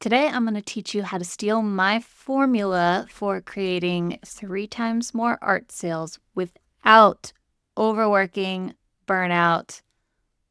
Today, I'm going to teach you how to steal my formula for creating 3 times more art sales without overworking, burnout,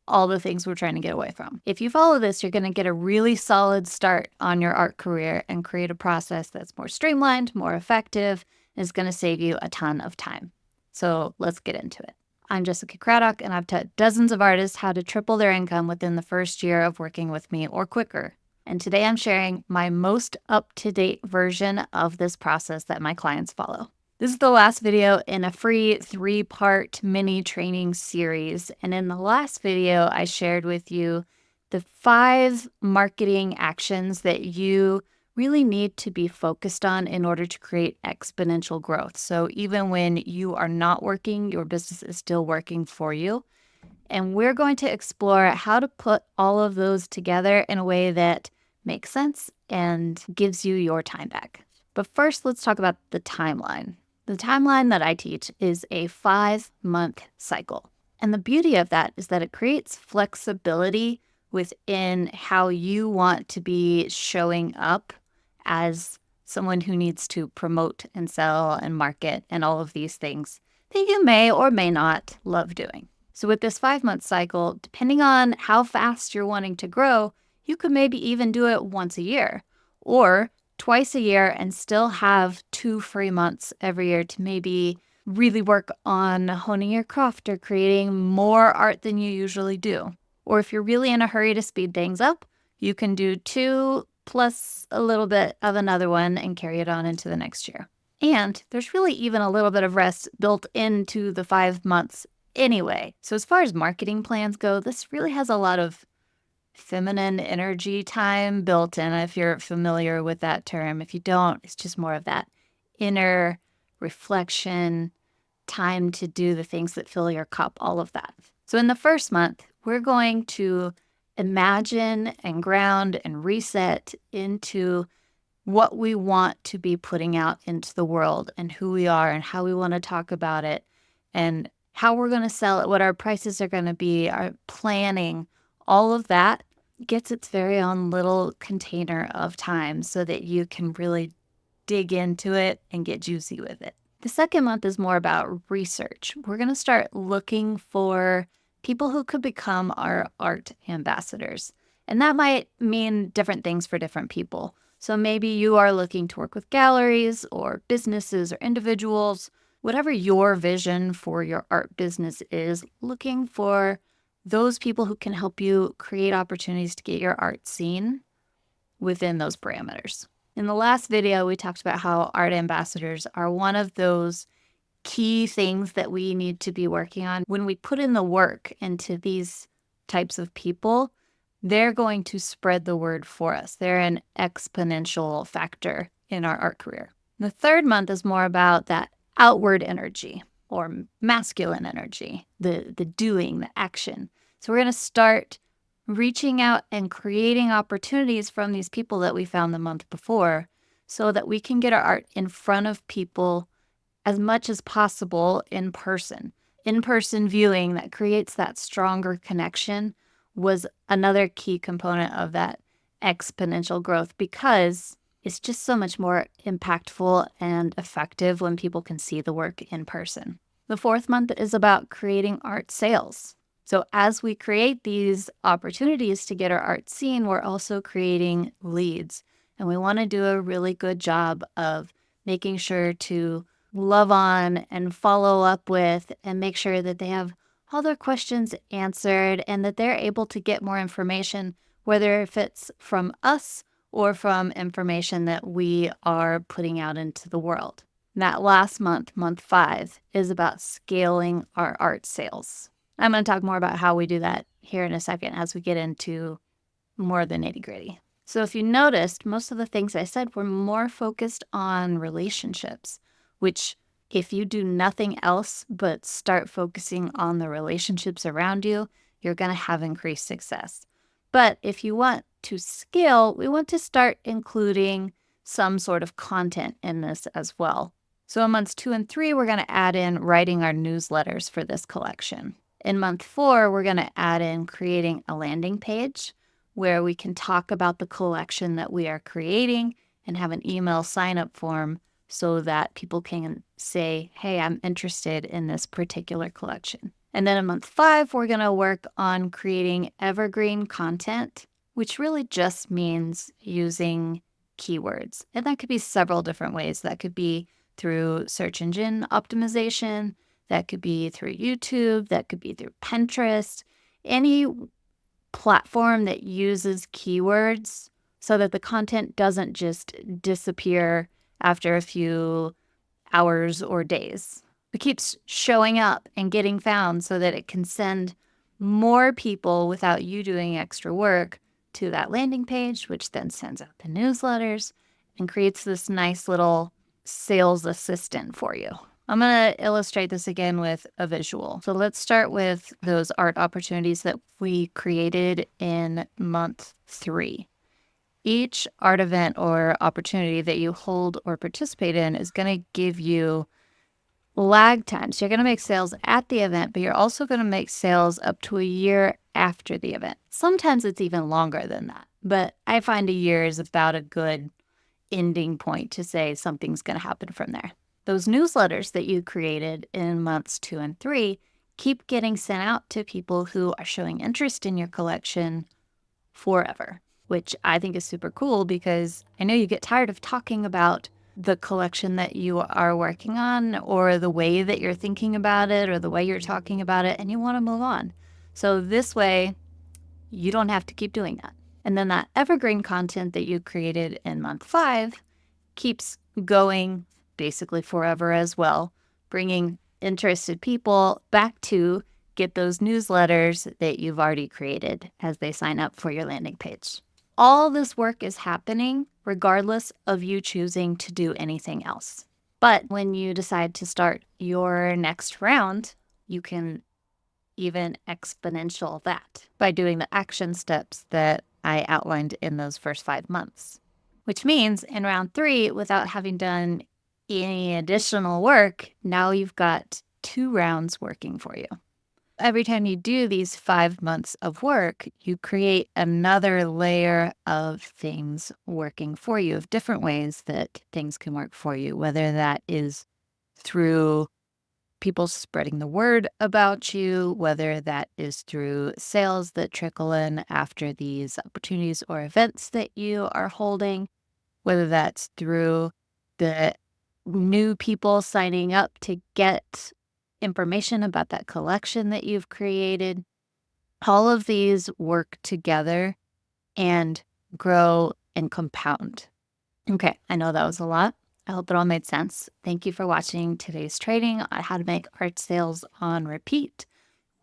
all the things we're trying to get away from. If you follow this, you're going to get a really solid start on your art career and create a process that's more streamlined, more effective, and is going to save you a ton of time. So let's get into it. I'm Jessica Craddock, and I've taught dozens of artists how to triple their income within the first year of working with me or quicker. And today I'm sharing my most up-to-date version of this process that my clients follow. This is the last video in a free 3-part mini training series. And in the last video, I shared with you the 5 marketing actions that you really need to be focused on in order to create exponential growth. So even when you are not working, your business is still working for you. And we're going to explore how to put all of those together in a way that makes sense and gives you your time back. But first, let's talk about the timeline. The timeline that I teach is a 5-month cycle. And the beauty of that is that it creates flexibility within how you want to be showing up as someone who needs to promote and sell and market and all of these things that you may or may not love doing. So with this 5-month cycle, depending on how fast you're wanting to grow, you could maybe even do it once a year or twice a year and still have 2 free months every year to maybe really work on honing your craft or creating more art than you usually do. Or if you're really in a hurry to speed things up, you can do 2 plus a little bit of another one and carry it on into the next year. And there's really even a little bit of rest built into the 5 months anyway. So as far as marketing plans go, this really has a lot of feminine energy time built in, if you're familiar with that term. If you don't, it's just more of that inner reflection, time to do the things that fill your cup, all of that. So in the first month, we're going to imagine and ground and reset into what we want to be putting out into the world and who we are and how we want to talk about it and how we're going to sell it, what our prices are going to be, our planning. All of that gets its very own little container of time so that you can really dig into it and get juicy with it. The second month is more about research. We're going to start looking for people who could become our art ambassadors. And that might mean different things for different people. So maybe you are looking to work with galleries or businesses or individuals, whatever your vision for your art business is, looking for those people who can help you create opportunities to get your art seen within those parameters. In the last video, we talked about how art ambassadors are one of those key things that we need to be working on. When we put in the work into these types of people, they're going to spread the word for us. They're an exponential factor in our art career. The third month is more about that outward energy or masculine energy, the doing, the action. So we're going to start reaching out and creating opportunities from these people that we found the month before so that we can get our art in front of people as much as possible in person. In-person viewing that creates that stronger connection was another key component of that exponential growth because it's just so much more impactful and effective when people can see the work in person. The fourth month is about creating art sales. So as we create these opportunities to get our art seen, we're also creating leads. And we want to do a really good job of making sure to love on and follow up with and make sure that they have all their questions answered and that they're able to get more information, whether if it's from us or from information that we are putting out into the world. That last month, month 5, is about scaling our art sales. I'm going to talk more about how we do that here in a second as we get into more of the nitty-gritty. So if you noticed, most of the things I said were more focused on relationships, which if you do nothing else but start focusing on the relationships around you, you're going to have increased success. But if you want to scale, we want to start including some sort of content in this as well. So in months 2 and 3, we're going to add in writing our newsletters for this collection. In month 4, we're going to add in creating a landing page where we can talk about the collection that we are creating and have an email sign up form so that people can say, hey, I'm interested in this particular collection. And then in month 5, we're going to work on creating evergreen content, which really just means using keywords. And that could be several different ways. That could be through search engine optimization, that could be through YouTube, that could be through Pinterest, any platform that uses keywords so that the content doesn't just disappear after a few hours or days. It keeps showing up and getting found so that it can send more people without you doing extra work to that landing page, which then sends out the newsletters and creates this nice little sales assistant for you. I'm going to illustrate this again with a visual. So let's start with those art opportunities that we created in month 3. Each art event or opportunity that you hold or participate in is going to give you lag times. You're going to make sales at the event, but you're also going to make sales up to a year after the event. Sometimes it's even longer than that, but I find a year is about a good ending point to say something's going to happen from there. Those newsletters that you created in months 2 and 3 keep getting sent out to people who are showing interest in your collection forever, which I think is super cool because I know you get tired of talking about the collection that you are working on or the way that you're thinking about it or the way you're talking about it, and you want to move on. So this way, you don't have to keep doing that. And then that evergreen content that you created in month 5 keeps going basically forever as well, bringing interested people back to get those newsletters that you've already created as they sign up for your landing page. All this work is happening regardless of you choosing to do anything else. But when you decide to start your next round, you can even exponential that by doing the action steps that I outlined in those first 5 months. Which means in round 3, without having done any additional work, now you've got 2 rounds working for you. Every time you do these 5 months of work, you create another layer of things working for you, of different ways that things can work for you, whether that is through people spreading the word about you, whether that is through sales that trickle in after these opportunities or events that you are holding, whether that's through the new people signing up to get information about that collection that you've created. All of these work together and grow and compound. Okay, I know that was a lot. I hope it all made sense. Thank you for watching today's training on how to make art sales on repeat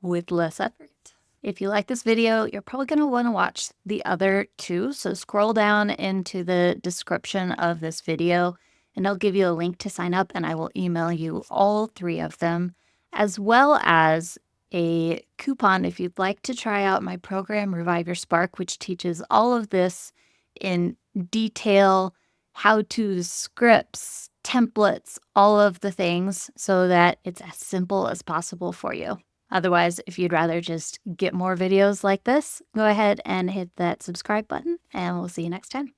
with less effort. If you like this video, you're probably going to want to watch the other 2. So scroll down into the description of this video and I'll give you a link to sign up and I will email you all 3 of them, as well as a coupon if you'd like to try out my program, Revive Your Spark, which teaches all of this in detail, how-to scripts, templates, all of the things so that it's as simple as possible for you. Otherwise, if you'd rather just get more videos like this, go ahead and hit that subscribe button and we'll see you next time.